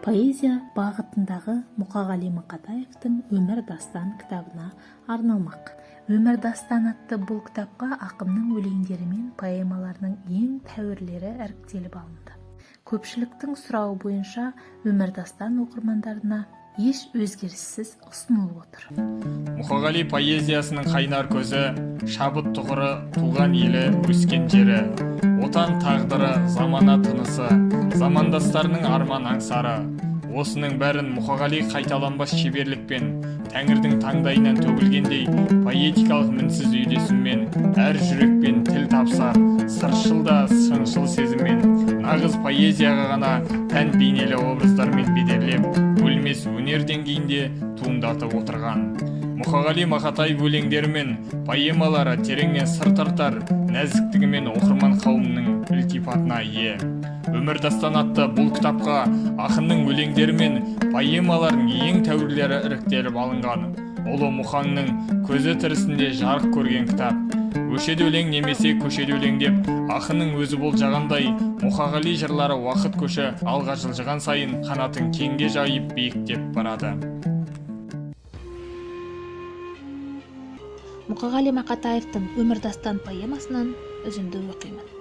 Поэзия бағытындағы Мұқағали Мақатаевтың «Өмір дастан» кітабына арналмақ. «Өмір дастан» атты бұл кітапқа ақынның өлеңдері мен поэмаларының ең тәуірлері іріктеліп алынды. Көпшіліктің сұрауы бойынша «Өмір дастан» оқырмандарына еш өзгеріссіз ұсынылып отыр. Мұқағали поэзиясының қайнар көзі, шабыт тұғыры, туған елі, өскен жері, отан тағдыры, замана тынысы, замандастарының арман аңсары. Осының бәрін Мұқағали қайталанбас шеберлікпен, Тәңірдің таңдайынан төгілгендей поэтикалық мінсіз үйлесіммен, әр жүрекпен тіл тапсар, сыршыл да шыншыл сезіммен, нағыз поэзияға ғана тән бейнелі образдармен бедерлеп, өлмес өнер деңгейінде туындатып отырған. Мұқағали Мақатаев өлеңдері мен поэмалары тереңнен сыр тартар, нәзіктігімен оқырман қауымның ілтипатына ие. «Өмір дастан» атты бұл кітапқа ақынның өлеңдері мен поэмаларының ең тәуірлері іріктеліп алынған. Ұлы Мұхаңның көзі тірісінде жарық көрген кітап. Өшеді өлең немесе көшеді өлең деп ақынның өзі болжағандай, Мұқағали жырлары уақыт көші алға жылжыған сайын қанатын кеңге жайып биіктеп барады. Мұқағали Мақатаевтың «Өмір дастан» поэмасынан үзінді оқимын.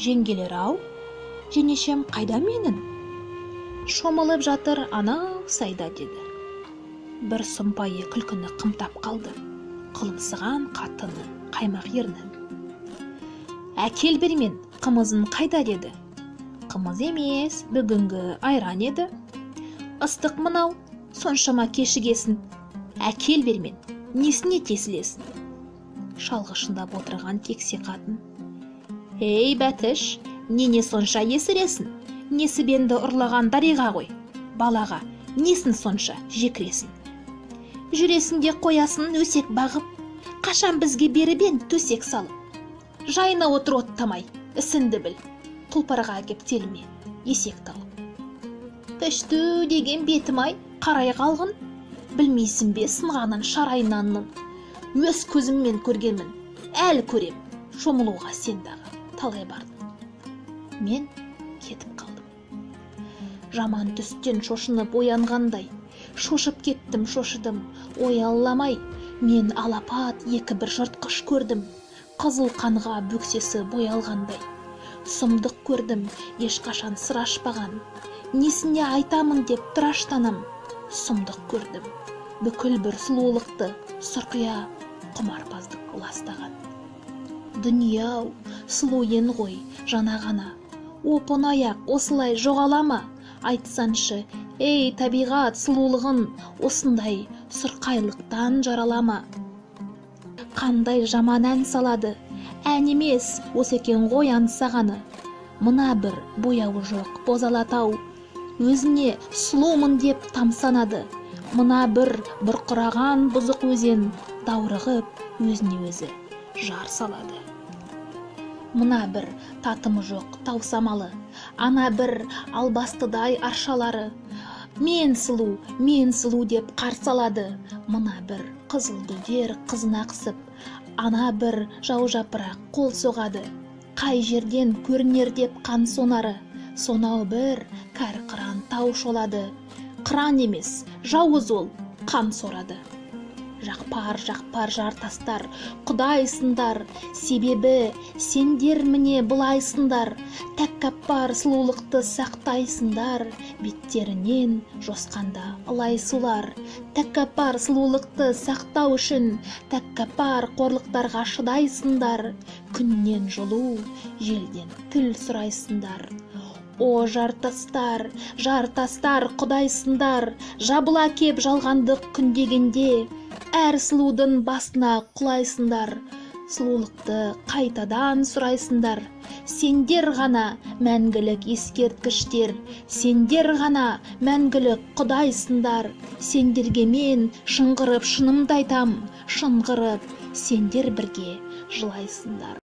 Жеңгелер-ау, жеңешем қайда менің? Шомылып жатыр анау сайда деді. Бір сұмпайы күлкіні қымтап қалды, қылымсыған қатыны қаймақ ернін. Әкел бермен, қымызын қайда деді. Қымыз емес, бүгінгі айран еді. Ыстық мынау, соншама кешігесін. Әкел бермен, несіне тесілесін? Шалғышындап отырған тексе қатын. Ей бәтіш, нене сонша есіресін? Несібенді ұрлаған дариға ғой. Балаға, несін сонша жекіресін? Жүресінде қоясын өсек бағып, қашан бізге берібен төсек салып. Жайына отыр оттамай, ісінді біл, тұлпарға кеп телме, есек талып. Пішті деген бетім-ай, қарай қалғын, білмейсің бе сынғанын шарайнанның. Өз көзіммен көргенмін, әлі көрем, шомылуға сендағы талай бардым. Мен кетіп қалдым. Жаман түстен шошынып оянғандай, шошып кеттім, шошыдым, ой алламай. Мен алапат екі бір жыртқыш көрдім, қызыл қанға бөксесі боялғандай. Сұмдық көрдім, ешқашан сыр ашпаған, несіне айтамын деп тыраштанам. Сұмдық көрдім, бүкіл бір сұлулықты сұрқия құмарпаздық ластаған. Дүние-ау, сұлу ен ғой, жана ғана. Опын аяқ осылай жоғалама. Айтсаншы, ей табиғат сұлулығын осындай сұрқайлықтан жаралама. Қандай жаман ән салады, ән емес, осы екен ғой аңсағаны. Мына бір бояуы жоқ бозалатау, өзіне сұлумын деп тамсанады. Мына бір бұрқыраған бұзық өзен даурығып өзіне өзі жар салады. Мына бір татымы жоқ таусамалы, ана бір албастыдай аршалары. Мен сұлу деп қарсалады. Мына бір қызыл гүлдер қызына қысып, ана бір жау жапырақ қол соғады. Қай жерден көрінер деп қан сонары, сонау бір кәрі қыран тау шолады. Қыран емес, жауыз ол, қан сорады. Жақпар жартастар, құдайсындар, себебі сендер міне бұлайсындар. Тәккаппар сұлулықты сақтайсындар, беттерінен жосқанда ылайсулар. Тәккаппар сұлулықты сақтау үшін, тәккаппар қорлықтарға шыдайсындар. Күннен жылу, желден тіл сұрайсындар. О жартастар құдайсындар, жабыла кеп жалғандық күндегенде, әр сұлудың басына құлайсындар. Сұлулықты қайтадан сұрайсындар. Сендер ғана мәңгілік ескерткіштер, сендер ғана мәңгілік құдайсындар. Сендерге мен шыңғырып шынымды айтам, шыңғырып сендер бірге жылайсындар.